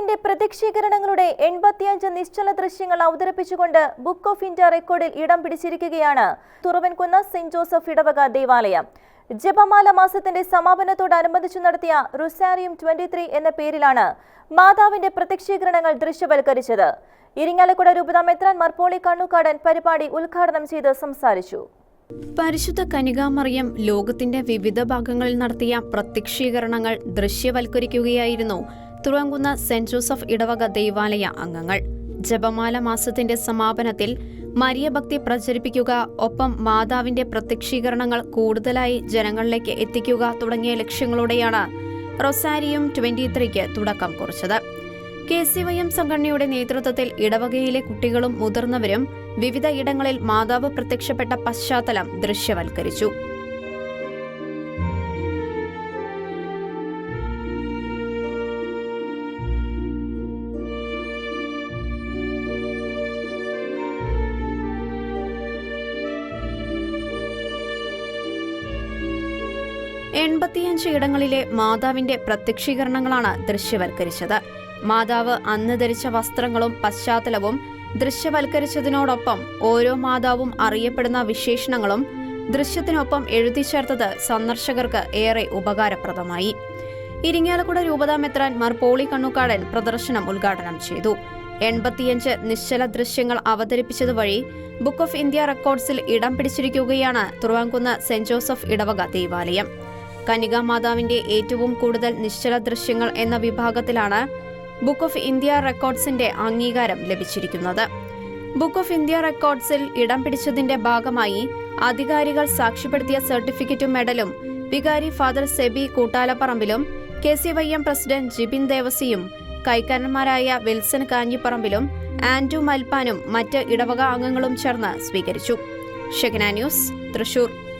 മാതാവിന്റെ പ്രത്യക്ഷീകരണങ്ങളുടെ 85 നിശ്ചല ദൃശ്യങ്ങൾ അവതരിപ്പിച്ചുകൊണ്ട് ബുക്ക് ഓഫ് ഇന്ത്യ റെക്കോർഡിൽ ഇടം പിടിച്ചിരിക്കുകയാണ് തുറവൻകുന്ന് സെന്റ് ജോസഫ് ഇടവക ദേവാലയം. ജപമാല മാസത്തിന്റെ സമാപനത്തോടനുബന്ധിച്ചു നടത്തിയ റൊസാരിയം 23 എന്ന പേരിലാണ് മാതാവിന്റെ പ്രത്യക്ഷീകരണങ്ങൾ ദൃശ്യവൽക്കരിച്ചത്. ഇരിങ്ങാലക്കുട രൂപതാ മെത്രാൻ മർപോളി കണ്ണൂക്കാടൻ പരിപാടി ഉദ്ഘാടനം ചെയ്ത് സംസാരിച്ചു. പരിശുദ്ധ കന്യകാമറിയം ലോകത്തിന്റെ വിവിധ ഭാഗങ്ങളിൽ നടത്തിയ പ്രത്യക്ഷീകരണങ്ങൾ ദൃശ്യവൽക്കരിക്കുകയായിരുന്നു തുറവൻകുന്ന് സെന്റ് ജോസഫ് ഇടവക ദേവാലയ അംഗങ്ങൾ. ജപമാല മാസത്തിന്റെ സമാപനത്തിൽ മരിയഭക്തി പ്രചരിപ്പിക്കുക, ഒപ്പം മാതാവിന്റെ പ്രത്യക്ഷീകരണങ്ങൾ കൂടുതലായി ജനങ്ങളിലേക്ക് എത്തിക്കുക തുടങ്ങിയ ലക്ഷ്യങ്ങളോടെയാണ് റൊസാരിയം 23ക്ക് തുടക്കം കുറിച്ചത്. KCYM സംഘടനയുടെ നേതൃത്വത്തിൽ ഇടവകയിലെ കുട്ടികളും മുതിർന്നവരും വിവിധ ഇടങ്ങളിൽ മാതാവ് പ്രത്യക്ഷപ്പെട്ട പശ്ചാത്തലം ദൃശ്യവൽക്കരിച്ചു. ഇടങ്ങളിലെ മാതാവിന്റെ പ്രത്യക്ഷീകരണങ്ങളാണ് ദൃശ്യവൽക്കരിച്ചത്. മാതാവ് അന്ന് ധരിച്ച വസ്ത്രങ്ങളും പശ്ചാത്തലവും ദൃശ്യവൽക്കരിച്ചതിനോടൊപ്പം ഓരോ മാതാവും അറിയപ്പെടുന്ന വിശേഷണങ്ങളും ദൃശ്യത്തിനൊപ്പം എഴുതി ചേർത്തത് സന്ദർശകർക്ക് ഏറെ ഉപകാരപ്രദമായി. ഇരിങ്ങാലക്കുട രൂപതാ മെത്രാൻ മർപോളി കണ്ണൂക്കാടൻ പ്രദർശനം ഉദ്ഘാടനം ചെയ്തു. 85 നിശ്ചല ദൃശ്യങ്ങൾ അവതരിപ്പിച്ചതുവഴി ബുക്ക് ഓഫ് ഇന്ത്യ റെക്കോർഡ്സിൽ ഇടം പിടിച്ചിരിക്കുകയാണ് തുറവൻകുന്ന് സെന്റ് ജോസഫ് ഇടവക ദേവാലയം. കന്യകാമാതാവിന്റെ ഏറ്റവും കൂടുതൽ നിശ്ചല ദൃശ്യങ്ങൾ എന്ന വിഭാഗത്തിലാണ് ബുക്ക് ഓഫ് ഇന്ത്യ റെക്കോർഡ്സിന്റെ അംഗീകാരം ലഭിച്ചിരിക്കുന്നത്. ബുക്ക് ഓഫ് ഇന്ത്യ റെക്കോർഡ്സിൽ ഇടം പിടിച്ചതിന്റെ ഭാഗമായി അധികാരികൾ സാക്ഷ്യപ്പെടുത്തിയ സർട്ടിഫിക്കറ്റും മെഡലും വികാരി ഫാദർ സെബി കൂട്ടാലപ്പറമ്പിലും KCYM പ്രസിഡന്റ് ജിബിൻ ദേവസിയും കൈക്കാരന്മാരായ വിൽസൺ കാഞ്ഞിപ്പറമ്പിലും ആൻഡ്രു മൽപ്പാനും മറ്റ് ഇടവക അംഗങ്ങളും ചേർന്ന് സ്വീകരിച്ചു. ഷെഗ്ന ന്യൂസ്, തൃശൂർ.